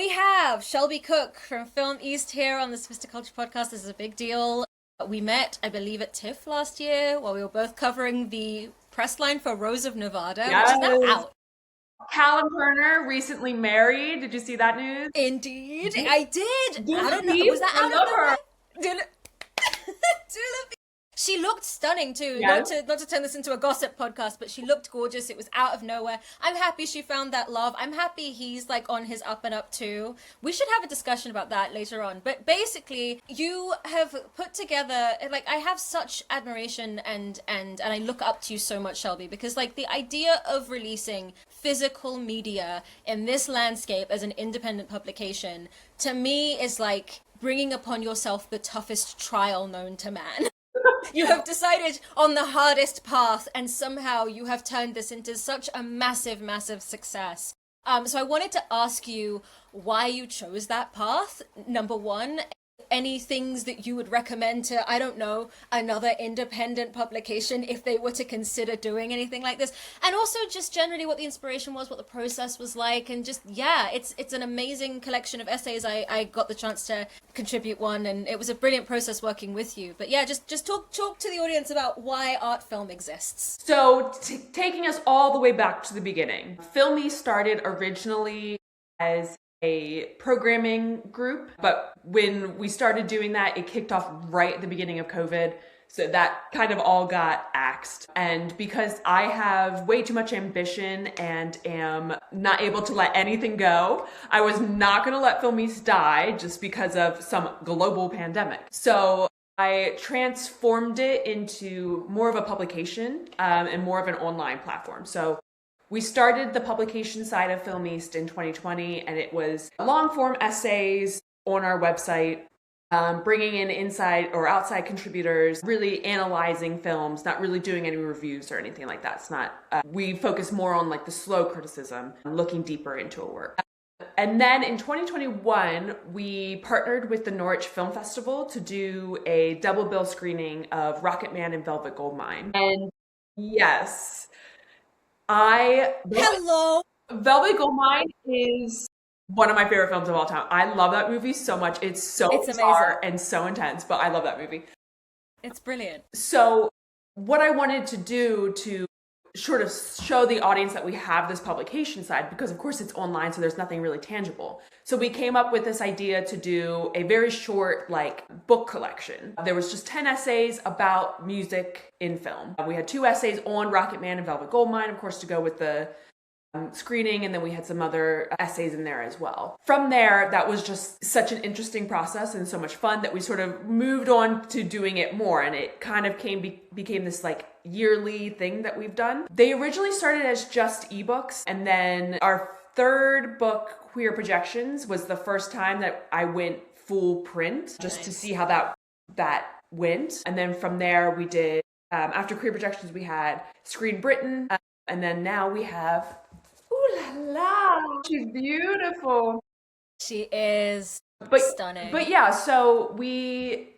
We have Shelby Cooke from Film East here on the Sophisticulture podcast. This is a big deal. We met, I believe, at TIFF last year while we were both covering the press line for Rose of Nevada, which is now Yes. out. Callum Turner recently married. Did you see that news? Indeed, I did. I Dula don't know. Peep, Was that I out of love nowhere? her. Dula... Dula Peep. She looked stunning too. Yes. Not to turn this into a gossip podcast, but she looked gorgeous. It was out of nowhere. I'm happy she found that love. I'm happy he's like on his up and up too. We should have a discussion about that later on. But basically, you have put together, like, I have such admiration and I look up to you so much, Shelby, because like the idea of releasing physical media in this landscape as an independent publication to me is like bringing upon yourself the toughest trial known to man. You have decided on the hardest path, and somehow you have turned this into such a massive, massive success. So I wanted to ask you why you chose that path, number one. Any things that you would recommend to, I don't know, another independent publication if they were to consider doing anything like this? And also just generally what the inspiration was, what the process was like, and just, yeah, it's an amazing collection of essays. I got the chance to contribute one, and it was a brilliant process working with you. But yeah, just talk to the audience about why art film exists. So, taking us all the way back to the beginning, Filmy started originally as a programming group, but when we started doing that, it kicked off right at the beginning of COVID. So that kind of all got axed. And because I have way too much ambition and am not able to let anything go, I was not going to let Filmies die just because of some global pandemic. So I transformed it into more of a publication and more of an online platform. So we started the publication side of Film East in 2020, and it was long form essays on our website, bringing in inside or outside contributors, really analyzing films, not really doing any reviews or anything like that. It's not, we focus more on like the slow criticism, looking deeper into a work. And then in 2021, we partnered with the Norwich Film Festival to do a double bill screening of Rocket Man and Velvet Goldmine. And yes, Hello. Velvet Goldmine is one of my favorite films of all time. I love that movie so much. It's so bizarre and so intense, but I love that movie. It's brilliant. So what I wanted to do to sort of show the audience that we have this publication side, because of course it's online, so there's nothing really tangible. So we came up with this idea to do a very short like book collection. There was just 10 essays about music in film. We had 2 essays on Rocket Man and Velvet Goldmine, of course, to go with the screening, and then we had some other essays in there as well. From there, that was just such an interesting process and so much fun that we sort of moved on to doing it more, and it kind of became this like yearly thing that we've done. They originally started as just ebooks, and then our third book, Queer Projections, was the first time that I went full print just to see how that went. And then from there we did, after Queer Projections, we had Screen Britain, and then now we have, ooh la la, she's beautiful. She is stunning. But yeah, so we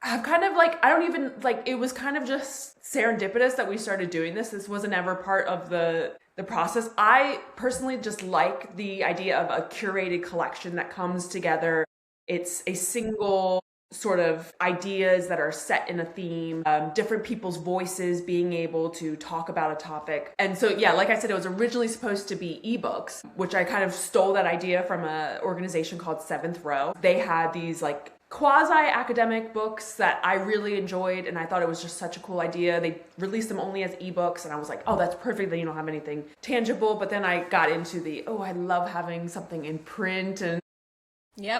have kind of like, I don't even, like, it was kind of just serendipitous that we started doing this. This wasn't ever part of the process. I personally just like the idea of a curated collection that comes together. It's a single sort of ideas that are set in a theme, different people's voices being able to talk about a topic. And so, yeah, like I said, it was originally supposed to be ebooks, which I kind of stole that idea from an organization called Seventh Row. They had these like quasi-academic books that I really enjoyed, and I thought it was just such a cool idea. They released them only as ebooks, and I was like, oh, that's perfect that you don't have anything tangible. But then I got into I love having something in print and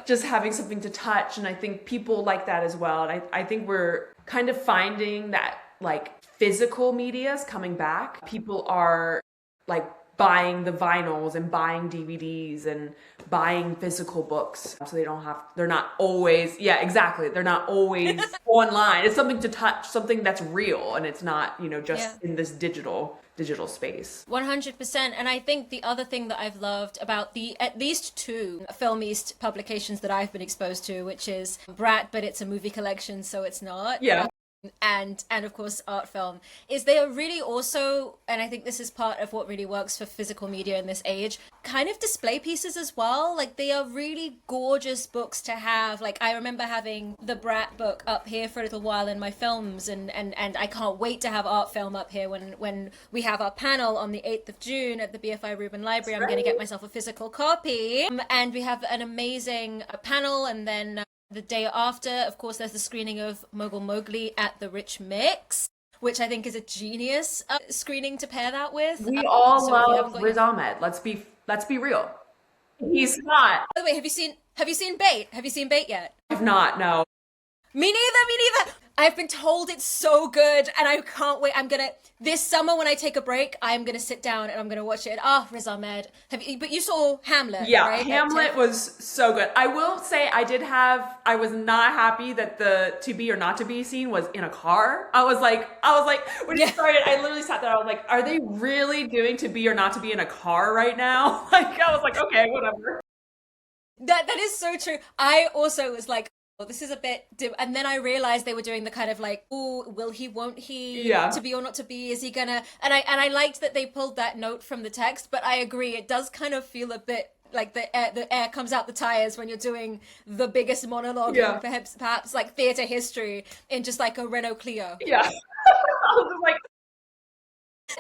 just having something to touch, and I think people like that as well. And I think we're kind of finding that like physical media is coming back. People are like buying the vinyls and buying DVDs and buying physical books, so they're not always they're not always online. It's something to touch, something that's real, and it's not just in this digital space. 100%. And I think the other thing that I've loved about the at least 2 Film East publications that I've been exposed to, which is Brat, but it's a movie collection, so it's not. and of course art film, is they are really also, and I think this is part of what really works for physical media in this age, kind of display pieces as well. Like they are really gorgeous books to have. Like I remember having the Brat book up here for a little while in my films, and I can't wait to have art film up here when we have our panel on the 8th of June at the BFI Rubin Library. I'm going to get myself a physical copy, and we have an amazing panel, and then the day after, of course, there's the screening of Mogul Mowgli at the Rich Mix, which I think is a genius screening to pair that with. We all so love Riz Ahmed. Let's be real. He's not. By the way, have you seen Bait? Have you seen Bait yet? I've not. No. Me neither. I've been told it's so good, and I can't wait. This summer when I take a break, I'm gonna sit down and I'm gonna watch it. Riz Ahmed. But you saw Hamlet, yeah, right? Hamlet was so good. I will say I was not happy that the to be or not to be scene was in a car. I was like, when it started, I literally sat there, I was like, are they really doing to be or not to be in a car right now? Like, I was like, okay, whatever. That is so true. I also was like, well, this is a bit and then I realized they were doing the kind of like, oh, will he, won't he, to be or not to be, is he gonna, and I liked that they pulled that note from the text, but I agree, it does kind of feel a bit like the air comes out the tires when you're doing the biggest monologue in perhaps like theater history in just like a Renault Clio. Yeah. I was like,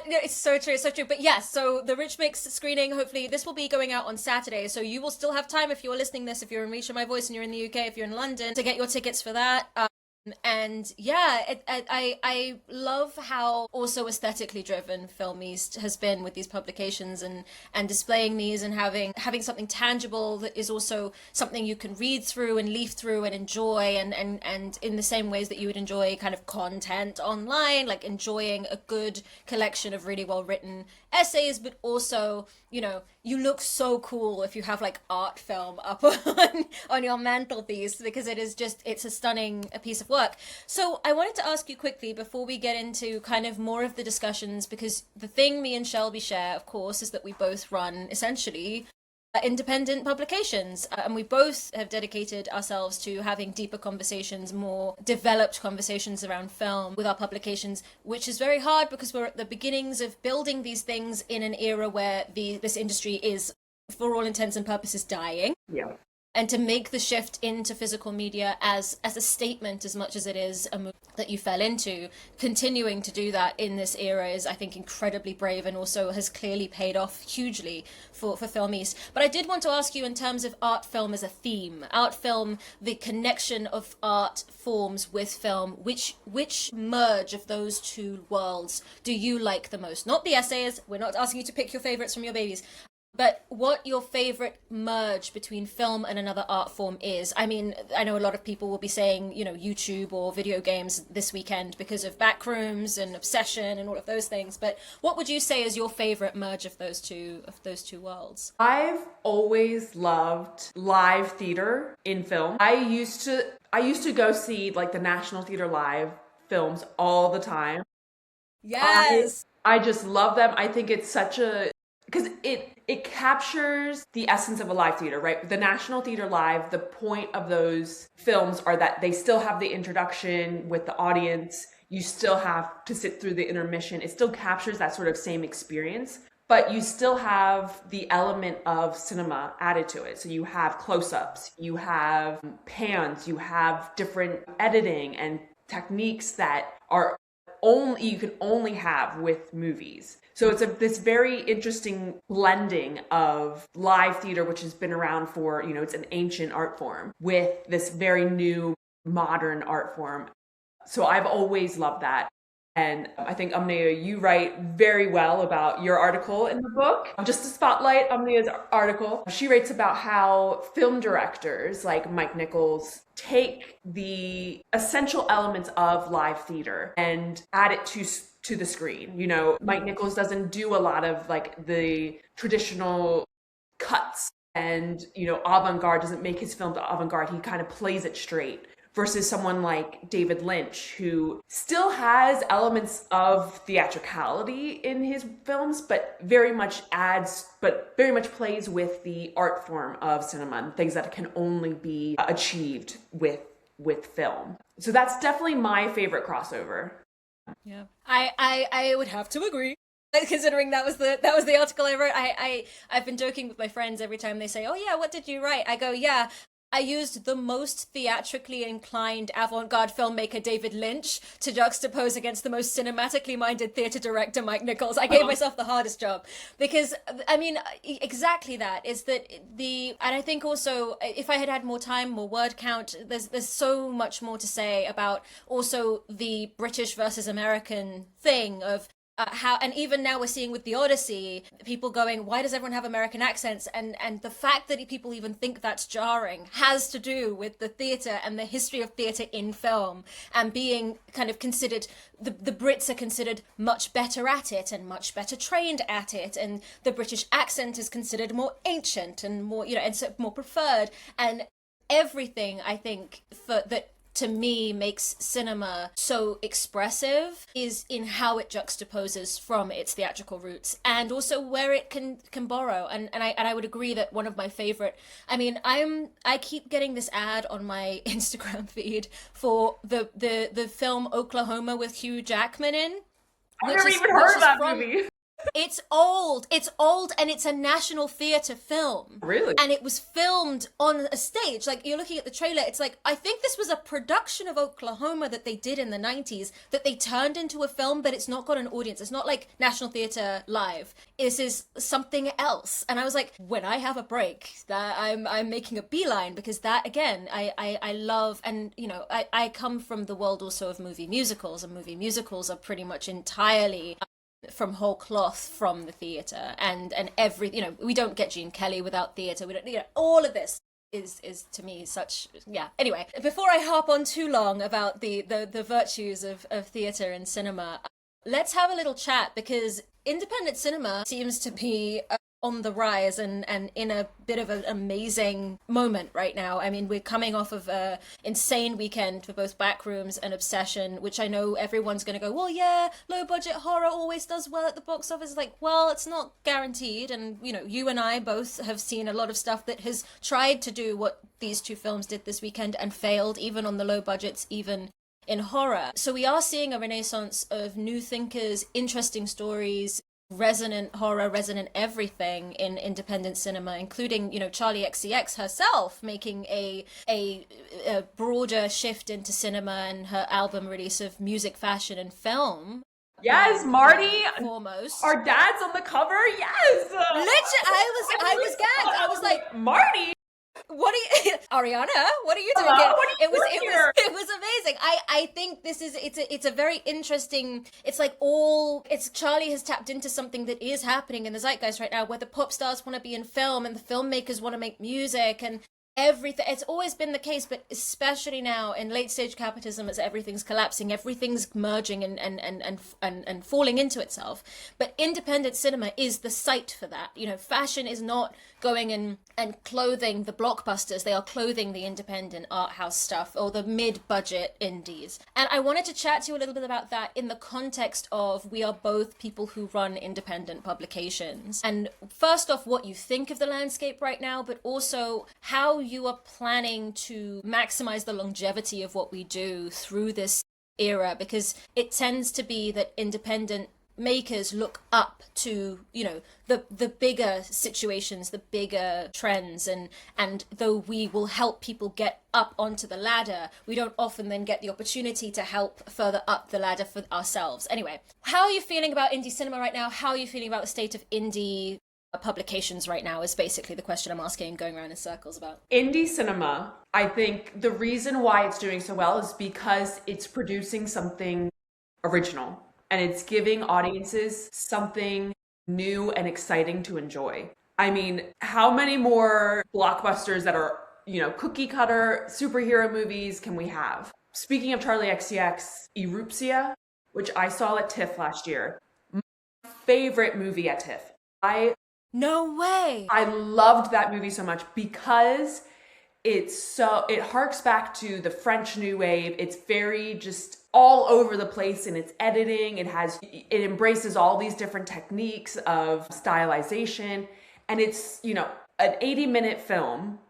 no, it's so true, so true. But yes, so the Rich Mix screening, hopefully this will be going out on Saturday, so you will still have time if you're listening this, if you're in Reach of My Voice and you're in the UK, if you're in London, to get your tickets for that. And yeah, I love how also aesthetically driven Film East has been with these publications and displaying these and having something tangible that is also something you can read through and leaf through and enjoy, and in the same ways that you would enjoy kind of content online, like enjoying a good collection of really well written essays, but also, you know, you look so cool if you have like art film up on your mantelpiece, because it's a stunning piece of work. So I wanted to ask you quickly before we get into kind of more of the discussions, because the thing me and Shelby share, of course, is that we both run essentially independent publications, and we both have dedicated ourselves to having deeper conversations, more developed conversations around film with our publications, which is very hard because we're at the beginnings of building these things in an era where this industry is, for all intents and purposes, dying. Yeah. And to make the shift into physical media as a statement as much as it is a move that you fell into, continuing to do that in this era is, I think, incredibly brave, and also has clearly paid off hugely for Film East. But I did want to ask you, in terms of art film as a theme, art film, the connection of art forms with film, which merge of those two worlds do you like the most? Not the essays, we're not asking you to pick your favorites from your babies, but what your favorite merge between film and another art form is. I mean, I know a lot of people will be saying, you know, YouTube or video games this weekend because of Backrooms and Obsession and all of those things. But what would you say is your favorite merge of those two worlds? I've always loved live theater in film. I used to go see like the National Theater Live films all the time. Yes. I just love them. I think it's such a, because it captures the essence of a live theater, right? The National Theater Live, the point of those films are that they still have the introduction with the audience. You still have to sit through the intermission. It still captures that sort of same experience, but you still have the element of cinema added to it. So you have close-ups, you have pans, you have different editing and techniques that you can only have with movies. So it's this very interesting blending of live theater, which has been around for, you know, it's an ancient art form, with this very new modern art form. So I've always loved that. And I think, Umnia, you write very well about your article in the book. Just to spotlight Umnia's article, she writes about how film directors like Mike Nichols take the essential elements of live theater and add it to the screen. You know, Mike Nichols doesn't do a lot of like the traditional cuts, and, you know, avant-garde, doesn't make his film avant-garde. He kind of plays it straight. Versus someone like David Lynch, who still has elements of theatricality in his films, but very much plays with the art form of cinema and things that can only be achieved with with film. So that's definitely my favorite crossover. Yeah, I would have to agree. Considering that was the article I wrote, I've been joking with my friends every time they say, "Oh yeah, what did you write?" I go, "Yeah, I used the most theatrically inclined avant-garde filmmaker David Lynch to juxtapose against the most cinematically minded theater director Mike Nichols." I gave myself the hardest job because, I mean, exactly that is that and I think also if I had had more time, more word count, there's so much more to say about also the British versus American thing of how, and even now we're seeing with the Odyssey, people going, why does everyone have American accents? And the fact that people even think that's jarring has to do with the theatre and the history of theatre in film and being kind of considered, the Brits are considered much better at it and much better trained at it, and the British accent is considered more ancient and more, and so more preferred, and everything I think that to me makes cinema so expressive is in how it juxtaposes from its theatrical roots and also where it can borrow. And I would agree that one of my favorite, I mean, I keep getting this ad on my Instagram feed for the film Oklahoma with Hugh Jackman in. I've never even heard of that movie. It's old, and it's a National Theatre film. Really? And it was filmed on a stage. Like, you're looking at the trailer, it's like, I think this was a production of Oklahoma that they did in the 90s, that they turned into a film, but it's not got an audience. It's not like National Theatre Live. This is something else. And I was like, when I have a break, that I'm making a beeline, because that, again, I love, and, I come from the world also of movie musicals, and movie musicals are pretty much entirely from whole cloth from the theatre, and every, we don't get Gene Kelly without theatre. We don't, all of this is to me such, yeah. Anyway, before I harp on too long about the virtues of theatre and cinema, let's have a little chat, because independent cinema seems to be on the rise and in a bit of an amazing moment right now. I mean, we're coming off of a insane weekend for both Backrooms and Obsession, which I know everyone's going to go, well, yeah, low budget horror always does well at the box office. Like, well, it's not guaranteed. And, you and I both have seen a lot of stuff that has tried to do what these two films did this weekend and failed, even on the low budgets, even in horror. So we are seeing a renaissance of new thinkers, interesting stories, resonant horror, resonant everything in independent cinema, including, Charlie XCX herself making a broader shift into cinema and her album release of music, fashion, and film. Yes, Marty. Foremost. Our dad's on the cover. Yes. Literally, I was gagged. I was like, Marty. What are you, Ariana? What are you doing? Hello? What are you doing here? It was amazing. I think this is it's a very interesting. It's like Charlie has tapped into something that is happening in the zeitgeist right now, where the pop stars want to be in film and the filmmakers want to make music and everything. It's always been the case, but especially now in late stage capitalism, as everything's collapsing, everything's merging and falling into itself. But independent cinema is the site for that. Fashion is not going and clothing the blockbusters. They are clothing the independent art house stuff or the mid-budget indies. And I wanted to chat to you a little bit about that in the context of, we are both people who run independent publications. And first off, what you think of the landscape right now, but also how you are planning to maximize the longevity of what we do through this era, because it tends to be that independent makers look up to the bigger situations, the bigger trends, and though we will help people get up onto the ladder, we don't often then get the opportunity to help further up the ladder for ourselves. Anyway, how are you feeling about indie cinema right now? How are you feeling about the state of indie publications right now is basically the question I'm asking and going around in circles about. Indie cinema, I think the reason why it's doing so well is because it's producing something original and it's giving audiences something new and exciting to enjoy. I mean, how many more blockbusters that are, cookie cutter superhero movies can we have? Speaking of Charlie XCX, Erupcia, which I saw at TIFF last year, my favorite movie at TIFF. No way. I loved that movie so much because it harks back to the French New Wave. It's very just all over the place in its editing. It embraces all these different techniques of stylization. And it's, an 80-minute film.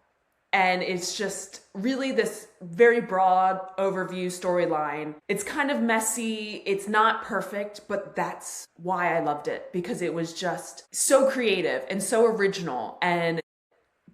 And it's just really this very broad overview storyline. It's kind of messy. It's not perfect, but that's why I loved it, because it was just so creative and so original. And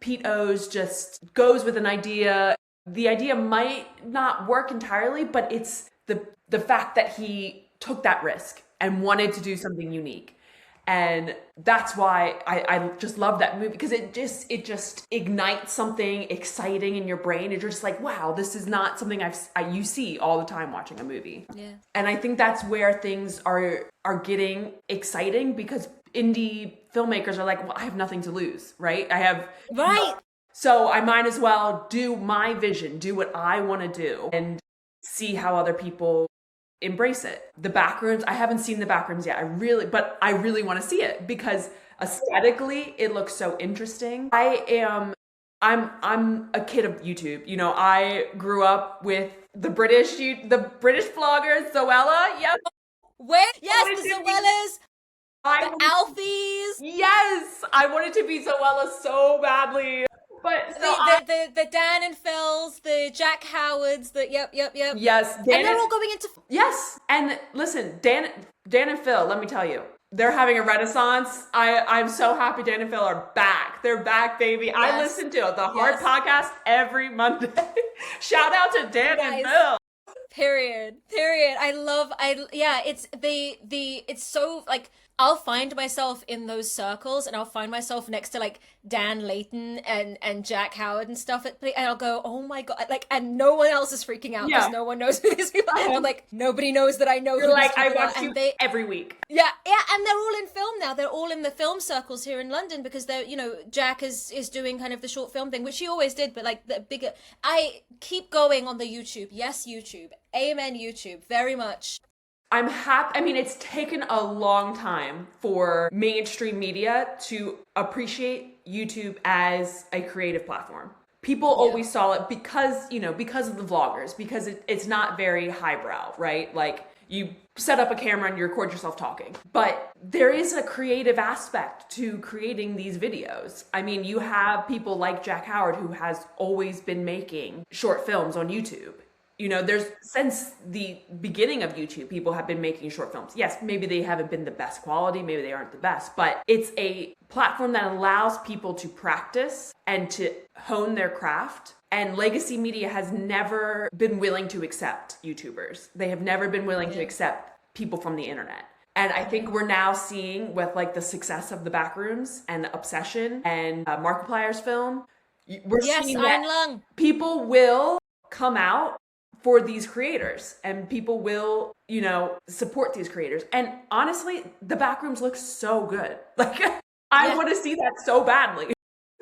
Pete O's just goes with an idea. The idea might not work entirely, but it's the fact that he took that risk and wanted to do something unique. And that's why I just love that movie, because it just ignites something exciting in your brain. And you're just like, wow, this is not something you see all the time watching a movie. Yeah. And I think that's where things are getting exciting, because indie filmmakers are like, well, I have nothing to lose, right? Right. So I might as well do my vision, do what I want to do, and see how other people embrace it. The Backrooms, I haven't seen The Backrooms yet. But I really want to see it, because aesthetically it looks so interesting. I'm a kid of YouTube. You know, I grew up with the British vloggers, Zoella. Yep. Where? Yes, the Zoellas. The Alfies. Yes, I wanted to be Zoella so badly. But the Dan and Phils, the Jack Howards, yep. Yes, and they're all going into. Yes, and listen, Dan and Phil, let me tell you, they're having a renaissance. I'm so happy Dan and Phil are back. They're back, baby. Yes. I listen to the Hard podcast every Monday. Shout out to Dan and Phil. Period. It's so like, I'll find myself in those circles, and I'll find myself next to like Dan Layton and Jack Howard and stuff, and I'll go, oh my God, like, and no one else is freaking out because no one knows who these people are. I'm like, nobody knows that I know who these people are. I watch you every week. Yeah, and they're all in film now. They're all in the film circles here in London, because they're, you know, Jack is doing kind of the short film thing, which he always did, but like the bigger. I keep going on the YouTube. Yes, YouTube. Amen, YouTube. Very much. I'm happy. I mean, it's taken a long time for mainstream media to appreciate YouTube as a creative platform. People always saw it because of the vloggers, because it's not very highbrow, right? Like, you set up a camera and you record yourself talking. But there is a creative aspect to creating these videos. I mean, you have people like Jack Howard, who has always been making short films on YouTube. You know, since the beginning of YouTube, people have been making short films. Yes, maybe they haven't been the best quality, maybe they aren't the best, but it's a platform that allows people to practice and to hone their craft. And legacy media has never been willing to accept YouTubers. They have never been willing to accept people from the internet. And I think we're now seeing, with like the success of The Backrooms and Obsession and Markiplier's film, we're seeing that people will come out for these creators, and people will, you know, support these creators. And honestly, The Backrooms looks so good. Like, I want to see that so badly.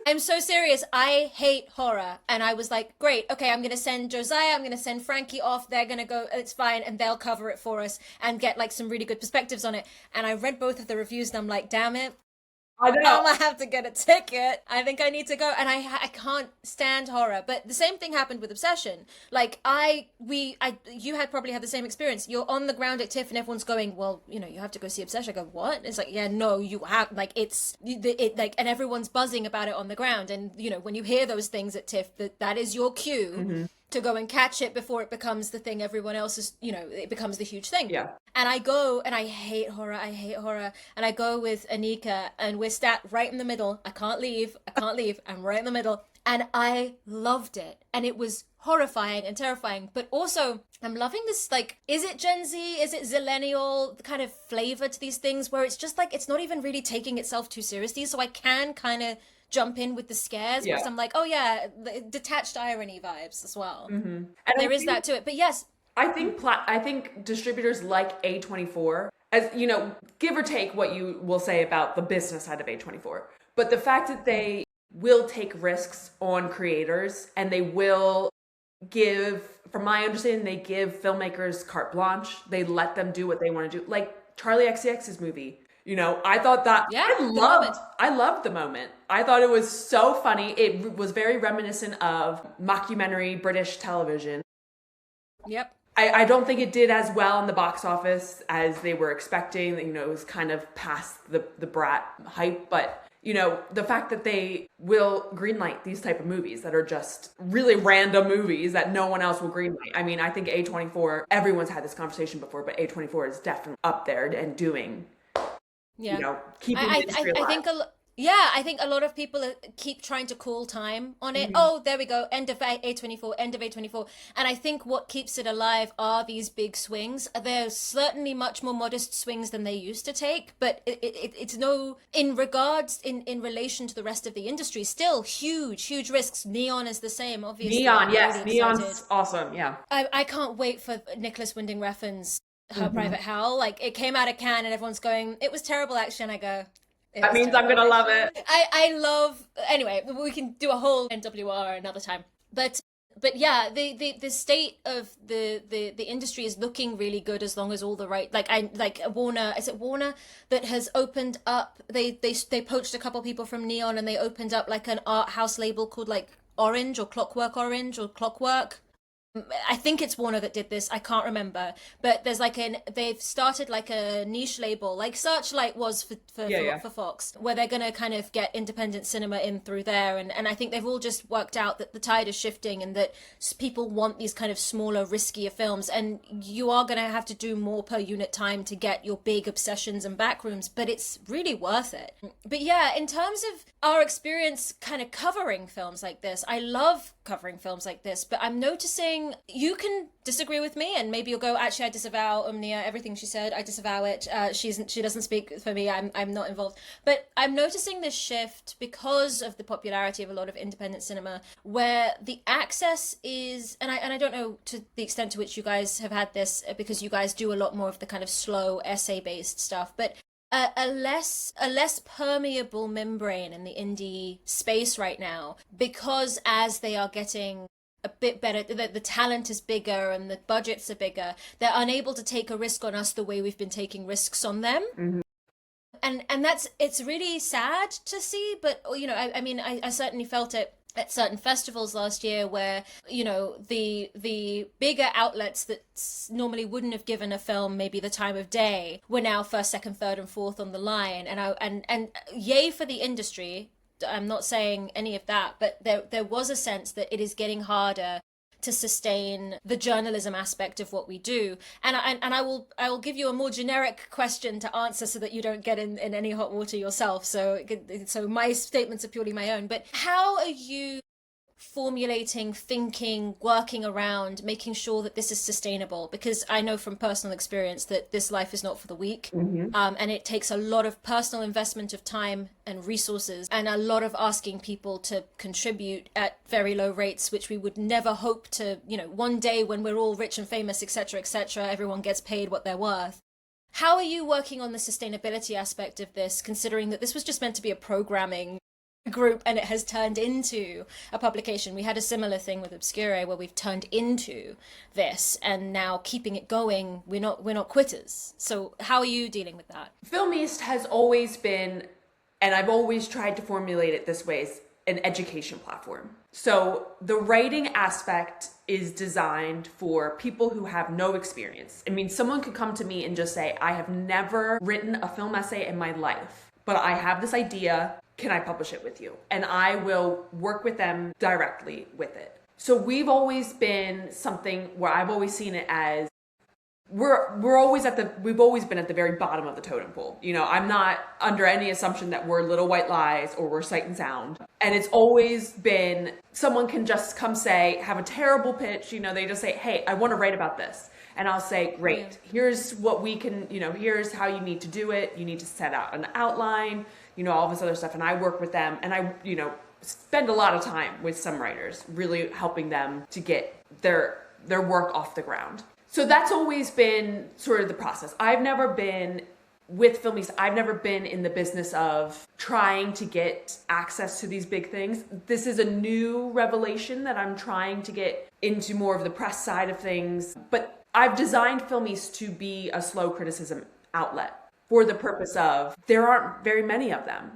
I'm so serious. I hate horror. And I was like, great, okay, I'm going to send Josiah, I'm going to send Frankie off. They're going to go, it's fine, and they'll cover it for us and get like some really good perspectives on it. And I read both of the reviews, and I'm like, damn it, I know. I'm gonna have to get a ticket. I think I need to go. And I can't stand horror. But the same thing happened with Obsession. Like, you had probably had the same experience. You're on the ground at TIFF and everyone's going, well, you know, you have to go see Obsession. I go, what? It's like, yeah, no, you have, like, and everyone's buzzing about it on the ground. And, you know, when you hear those things at TIFF, that is your cue to go and catch it before it becomes the thing everyone else is, you know, it becomes the huge thing. Yeah. And I go, and I hate horror. And I go with Anika, and we're sat right in the middle. I can't leave. I'm right in the middle. And I loved it. And it was horrifying and terrifying. But also, I'm loving this, like, is it Gen Z? Is it Zillennial kind of flavor to these things, where it's just like, it's not even really taking itself too seriously. So I can kind of jump in with the scares, because I'm like, oh yeah, the detached irony vibes as well. And there is that to it. But yes, I think distributors like A24, as you know, give or take what you will say about the business side of A24, but the fact that they will take risks on creators, and they will give, from my understanding, they give filmmakers carte blanche. They let them do what they want to do. Like Charlie XCX's movie. You know, I thought that, I loved the moment. I thought it was so funny. It was very reminiscent of mockumentary British television. Yep. I don't think it did as well in the box office as they were expecting. You know, it was kind of past the Brat hype, but the fact that they will greenlight these type of movies that are just really random movies that no one else will greenlight. I mean, I think A24, everyone's had this conversation before, but A24 is definitely up there and doing, keeping the industry alive. I think a lot of people keep trying to call time on it. Oh, there we go. End of A24, end of A24. And I think what keeps it alive are these big swings. They're certainly much more modest swings than they used to take, but it's in relation to the rest of the industry, still huge risks. Neon is the same, obviously. Neon, yes. Neon's awesome, yeah. I can't wait for Nicholas Winding Refn's Her Private Hell. Like, it came out of Cannes and everyone's going, it was terrible, actually. And I go, that means terrible. I'm gonna love it. I love, anyway, we can do a whole NWR another time. But yeah, the state of the industry is looking really good as long as all the right, like Warner, is it Warner that has opened up, they poached a couple people from Neon and they opened up like an art house label called like Orange or Clockwork Orange or Clockwork. I think it's Warner that did this. I can't remember, but there's they've started like a niche label, like Searchlight was for Fox, where they're gonna kind of get independent cinema in through there, and I think they've all just worked out that the tide is shifting and that people want these kind of smaller, riskier films, and you are gonna have to do more per unit time to get your big obsessions and backrooms, but it's really worth it. But yeah, in terms of our experience kind of covering films like this, I love covering films like this, but I'm noticing you can disagree with me and maybe you'll go, actually I disavow Umnia, everything she said, I disavow it. She doesn't speak for me, I'm not involved. But I'm noticing this shift because of the popularity of a lot of independent cinema, where the access is, and I don't know to the extent to which you guys have had this, because you guys do a lot more of the kind of slow essay based stuff, but a less permeable membrane in the indie space right now, because as they are getting a bit better, the talent is bigger and the budgets are bigger, they're unable to take a risk on us the way we've been taking risks on them. Mm-hmm. And it's really sad to see, but I mean I certainly felt it at certain festivals last year where the bigger outlets that normally wouldn't have given a film maybe the time of day were now first, second, third and fourth on the line, and yay for the industry. I'm not saying any of that, but there was a sense that it is getting harder to sustain the journalism aspect of what we do. And I will give you a more generic question to answer so that you don't get in any hot water yourself. So my statements are purely my own. But how are you formulating, thinking, working around, making sure that this is sustainable? Because I know from personal experience that this life is not for the weak. Mm-hmm. And it takes a lot of personal investment of time and resources, and a lot of asking people to contribute at very low rates, which we would never hope to, one day when we're all rich and famous, etc., everyone gets paid what they're worth. How are you working on the sustainability aspect of this, considering that this was just meant to be a programming group and it has turned into a publication? We had a similar thing with OBSCURAE where we've turned into this, and now keeping it going, we're not quitters. So how are you dealing with that? Film East has always been, and I've always tried to formulate it this way, is an education platform. So the writing aspect is designed for people who have no experience. I mean, someone could come to me and just say, I have never written a film essay in my life, but I have this idea. Can I publish it with you? And I will work with them directly with it. So we've always been something where I've always seen it as we've always been at the very bottom of the totem pole. I'm not under any assumption that we're Little White Lies or we're Sight and Sound. And it's always been, someone can just come say, have a terrible pitch, they just say, hey, I want to write about this. And I'll say, great, here's what we can, here's how you need to do it. You need to set out an outline, all this other stuff. And I work with them, and I, spend a lot of time with some writers, really helping them to get their work off the ground. So that's always been sort of the process. I've never been with Film East, I've never been in the business of trying to get access to these big things. This is a new revelation that I'm trying to get into more of the press side of things. But I've designed Film East to be a slow criticism outlet for the purpose of, there aren't very many of them.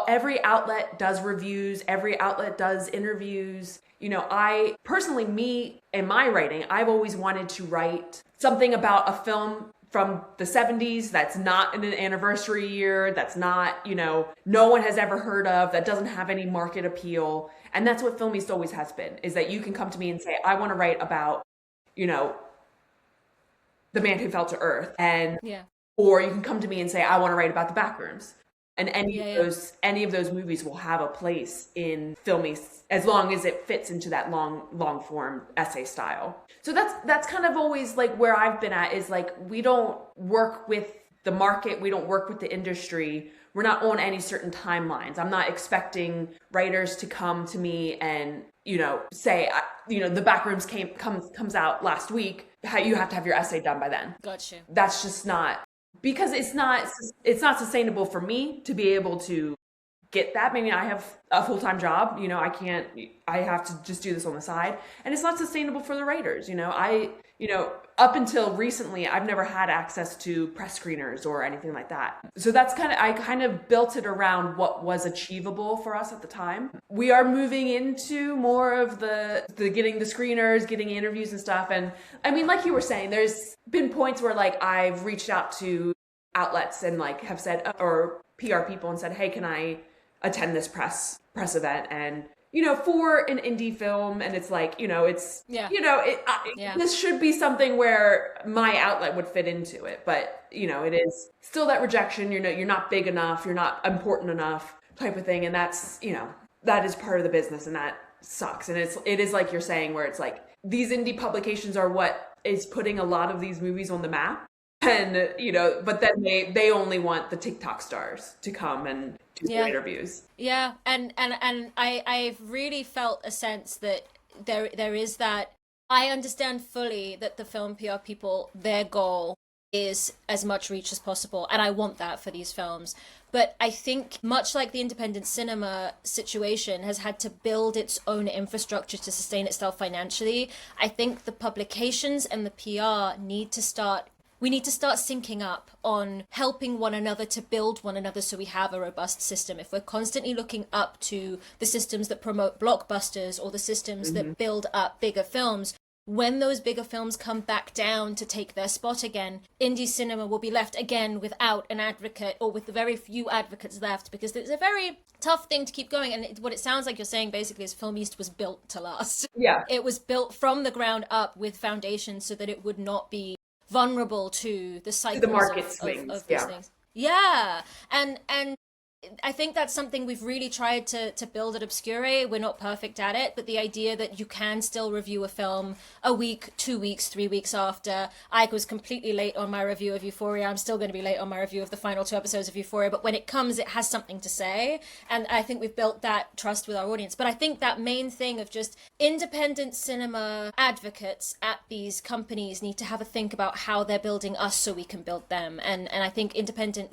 Every outlet does reviews, every outlet does interviews. I personally, in my writing, I've always wanted to write something about a film from the 70s that's not in an anniversary year, that's not, no one has ever heard of, that doesn't have any market appeal. And that's what Film East always has been, is that you can come to me and say, I want to write about, The Man Who Fell to Earth. And or you can come to me and say, I want to write about The Backrooms. And any of those movies will have a place in Film East as long as it fits into that long form essay style. So that's kind of always like where I've been at, is like, we don't work with the market, we don't work with the industry. We're not on any certain timelines. I'm not expecting writers to come to me and say, The Backrooms comes out last week. You have to have your essay done by then. Gotcha. That's just not, because it's not sustainable for me to be able to get that. Maybe I have a full-time job, I have to just do this on the side, and it's not sustainable for the writers. Up until recently, I've never had access to press screeners or anything like that. So I kind of built it around what was achievable for us at the time. We are moving into more of the getting the screeners, getting interviews and stuff. And I mean, like you were saying, there's been points where like I've reached out to outlets and like have said, or PR people, and said, hey, can I attend this press event? And for an indie film, and it's like, this should be something where my outlet would fit into it, but it is still that rejection. You're not big enough, you're not important enough type of thing, and that's that is part of the business, and that sucks. And it is like you're saying, where it's like these indie publications are what is putting a lot of these movies on the map. And, but then they only want the TikTok stars to come and do their interviews. Yeah. And I've really felt a sense that there is that. I understand fully that the film PR people, their goal is as much reach as possible. And I want that for these films. But I think much like the independent cinema situation has had to build its own infrastructure to sustain itself financially, I think the publications and the PR need to start syncing up on helping one another to build one another, so we have a robust system. If we're constantly looking up to the systems that promote blockbusters or the systems that build up bigger films, when those bigger films come back down to take their spot again, indie cinema will be left again without an advocate, or with very few advocates left, because it's a very tough thing to keep going. And what it sounds like you're saying basically is Film East was built to last. Yeah. It was built from the ground up with foundations so that it would not be vulnerable to the cycles the market swings of these things. Yeah. And I think that's something we've really tried to build at OBSCURAE. We're not perfect at it, but the idea that you can still review a film a week, 2 weeks, 3 weeks after. I was completely late on my review of Euphoria. I'm still going to be late on my review of the final 2 episodes of Euphoria, but when it comes, it has something to say. And I think we've built that trust with our audience. But I think that main thing of just independent cinema advocates at these companies need to have a think about how they're building us so we can build them. And I think independent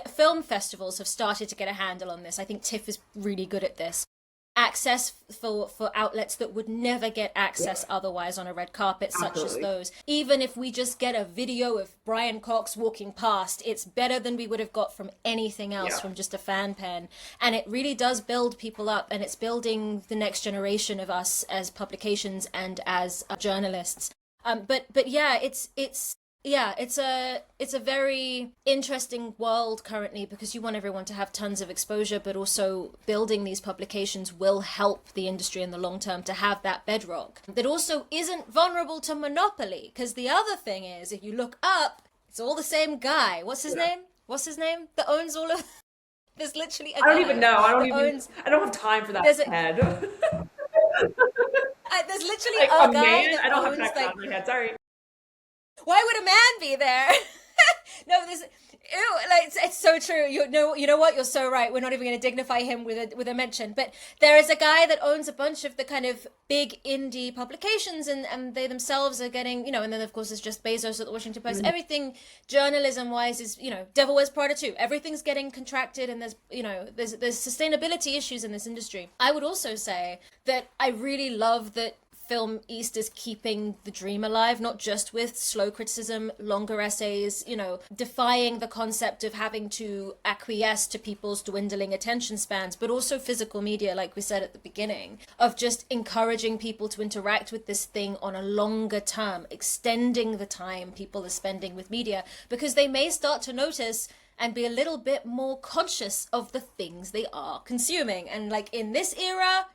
film festivals have started to get a handle on this. I think TIFF is really good at this. Access for outlets that would never get access otherwise on a red carpet, such as those. Even if we just get a video of Brian Cox walking past, it's better than we would have got from anything else, from just a fan pen. And it really does build people up, and it's building the next generation of us as publications and as journalists. But yeah, it's a very interesting world currently, because you want everyone to have tons of exposure, but also building these publications will help the industry in the long term to have that bedrock that also isn't vulnerable to monopoly. Because the other thing is, if you look up, it's all the same guy. What's his name? That owns all of... There's literally a guy. I don't even know. I don't have time for that head. There's literally like a guy man? that I don't owns, have that in my head. Sorry. Why would a man be there? No, this. Ew, like it's so true. You know what? You're so right. We're not even going to dignify him with a mention. But there is a guy that owns a bunch of the kind of big indie publications, and they themselves are getting, and then of course there's just Bezos at the Washington Post. Everything journalism wise is, Devil Wears Prada 2. Everything's getting contracted, and there's sustainability issues in this industry. I would also say that I really love that Film East is keeping the dream alive, not just with slow criticism, longer essays, you know, defying the concept of having to acquiesce to people's dwindling attention spans, but also physical media, like we said at the beginning, of just encouraging people to interact with this thing on a longer term, extending the time people are spending with media, because they may start to notice and be a little bit more conscious of the things they are consuming. And like in this era,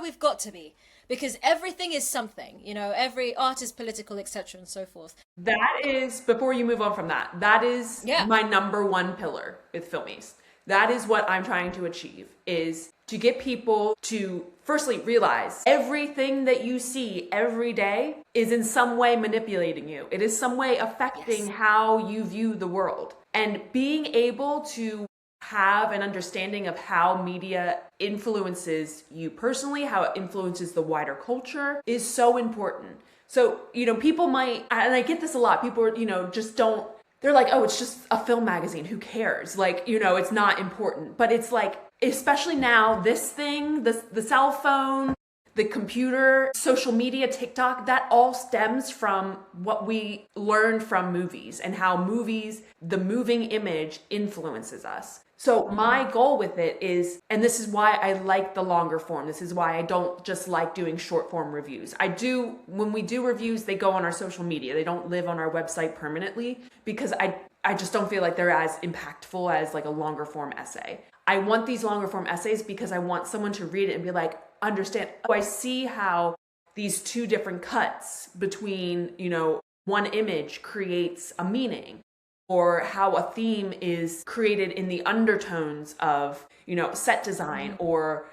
we've got to be. Because everything is something, you know, every art is political, etc. and so forth. That is, before you move on from that, that is my number one pillar with Film East. That is what I'm trying to achieve, is to get people to firstly realize everything that you see every day is in some way manipulating you. It is some way affecting how you view the world. And being able to have an understanding of how media influences you personally, how it influences the wider culture is so important. So, you know, people might, and I get this a lot, people, you know, just don't, they're like, oh, it's just a film magazine, who cares? Like, you know, it's not important. But it's like, especially now, this thing, the cell phone, the computer, social media, TikTok, that all stems from what we learned from movies and how movies, the moving image influences us. So my goal with it is, and this is why I like the longer form. This is why I don't just like doing short form reviews. I do, when we do reviews, they go on our social media. They don't live on our website permanently because I just don't feel like they're as impactful as like a longer form essay. I want these longer form essays because I want someone to read it and be like, understand, oh, I see how these two different cuts between, you know, one image creates a meaning, or how a theme is created in the undertones of, you know, set design, or,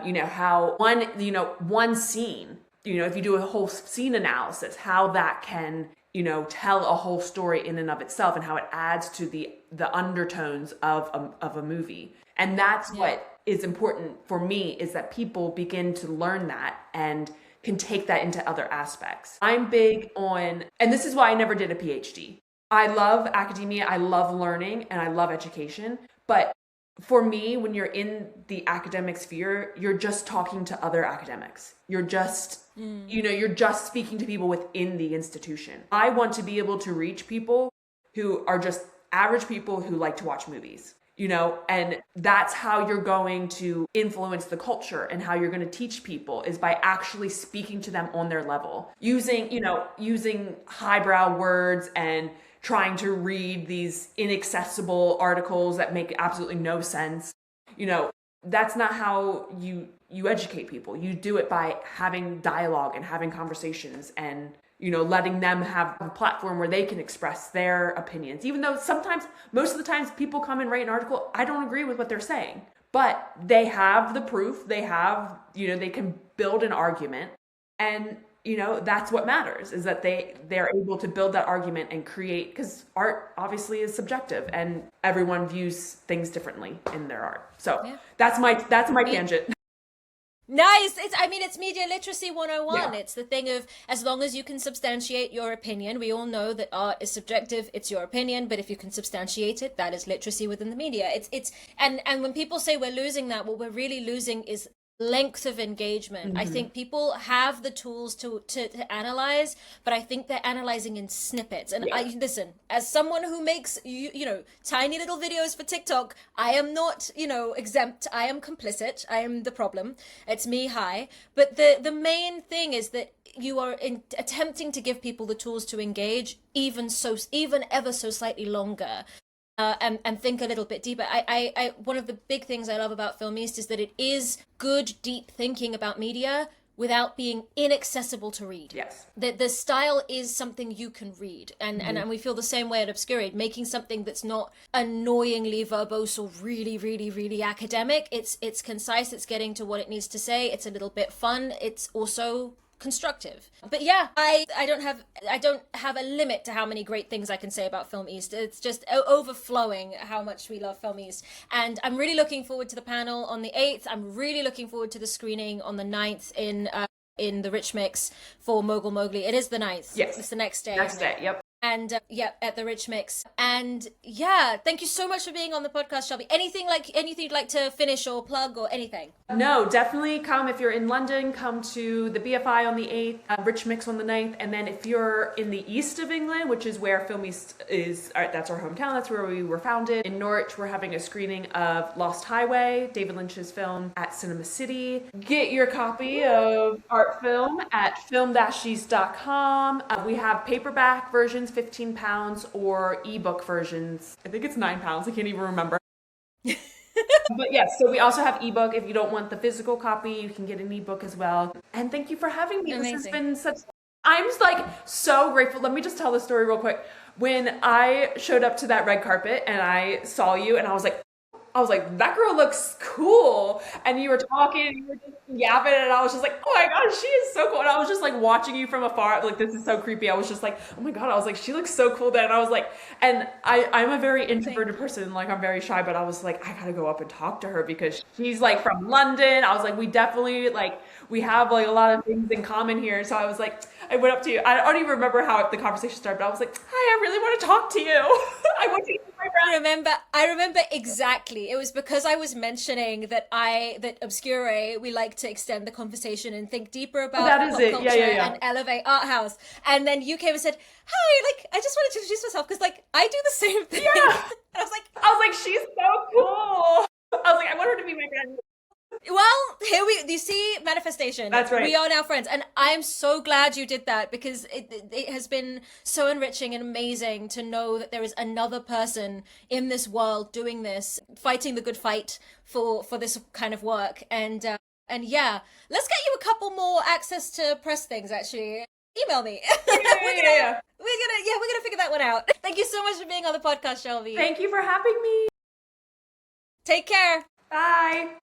you know, how one scene, you know, if you do a whole scene analysis, how that can, you know, tell a whole story in and of itself, and how it adds to the undertones of a movie. And that's what is important for me, is that people begin to learn that and can take that into other aspects. I'm big on, and this is why I never did a PhD. I love academia, I love learning, and I love education. But for me, when you're in the academic sphere, you're just talking to other academics. You're just, you know, you're just speaking to people within the institution. I want to be able to reach people who are just average people who like to watch movies, you know, and that's how you're going to influence the culture, and how you're going to teach people is by actually speaking to them on their level, using highbrow words and trying to read these inaccessible articles that make absolutely no sense. You know, that's not how you educate people. You do it by having dialogue and having conversations, and, you know, letting them have a platform where they can express their opinions. Even though most of the times people come and write an article, I don't agree with what they're saying, but they have the proof, they have, you know, they can build an argument, and, you know, that's what matters, is that they're able to build that argument and create, because art obviously is subjective and everyone views things differently in their art. So that's my tangent. Nice. It's media literacy 101. Yeah. It's the thing of, as long as you can substantiate your opinion, we all know that art is subjective, it's your opinion, but if you can substantiate it, that is literacy within the media. And when people say we're losing that, what we're really losing is length of engagement. I think people have the tools to analyze, but I think they're analyzing in snippets. And I listen, as someone who makes you know, tiny little videos for TikTok, I am not, you know, exempt. I am complicit. I am the problem. It's me. Hi. But the main thing is that you are attempting to give people the tools to engage, even ever so slightly longer. And think a little bit deeper. I one of the big things I love about Film East is that it is good, deep thinking about media without being inaccessible to read. Yes. The style is something you can read. And we feel the same way at OBSCURAE, making something that's not annoyingly verbose or really, really, really academic. It's concise, it's getting to what it needs to say, it's a little bit fun, it's also constructive. But yeah, I don't have a limit to how many great things I can say about Film East. It's just overflowing how much we love Film East. And I'm really looking forward to the panel on the 8th. I'm really looking forward to the screening on the 9th in the Rich Mix for Mogul Mowgli. It is the 9th. Yes. It's the next day. Next day, yep. and yeah, at the Rich Mix. And yeah, thank you so much for being on the podcast, Shelby. Anything you'd like to finish or plug or anything? No, definitely come if you're in London. Come to the BFI on the 8th, Rich Mix on the 9th, and then if you're in the east of England, which is where Film East is, that's our hometown. That's where we were founded. In Norwich, we're having a screening of Lost Highway, David Lynch's film, at Cinema City. Get your copy of Art Film at film-east.com. We have paperback versions, £15, or ebook versions. I think it's £9. I can't even remember. But yes, so we also have ebook. If you don't want the physical copy, you can get an ebook as well. And thank you for having me. Amazing. This has been I'm just like so grateful. Let me just tell the story real quick. When I showed up to that red carpet and I saw you and I was like, that girl looks cool. And you were talking and you were just yapping and I was just like, oh my God, she is so cool. And I was just like watching you from afar. Like, this is so creepy. I was just like, oh my God. I was like, she looks so cool then. And I was like, and I'm a very introverted person. Like, I'm very shy, but I was like, I gotta go up and talk to her because she's like from London. I was like, we definitely like, we have like a lot of things in common here. So I was like, I went up to you. I don't even remember how the conversation started, but I was like, hi, I really want to talk to you. I want to meet my friend. I remember exactly. It was because I was mentioning that OBSCURAE, we like to extend the conversation and think deeper about that is pop it. culture Yeah. and elevate art house. And then you came and said, hi, like, I just wanted to introduce myself because like I do the same thing. Yeah. And I was like, she's so cool. I was like, I want her to be my friend. well, you see, manifestation. That's right. We are now friends. And I'm so glad you did that because it has been so enriching and amazing to know that there is another person in this world doing this, fighting the good fight for this kind of work. And yeah, let's get you a couple more access to press things, actually. Email me. Yeah. We're gonna figure that one out. Thank you so much for being on the podcast, Shelby. Thank you for having me. Take care. Bye.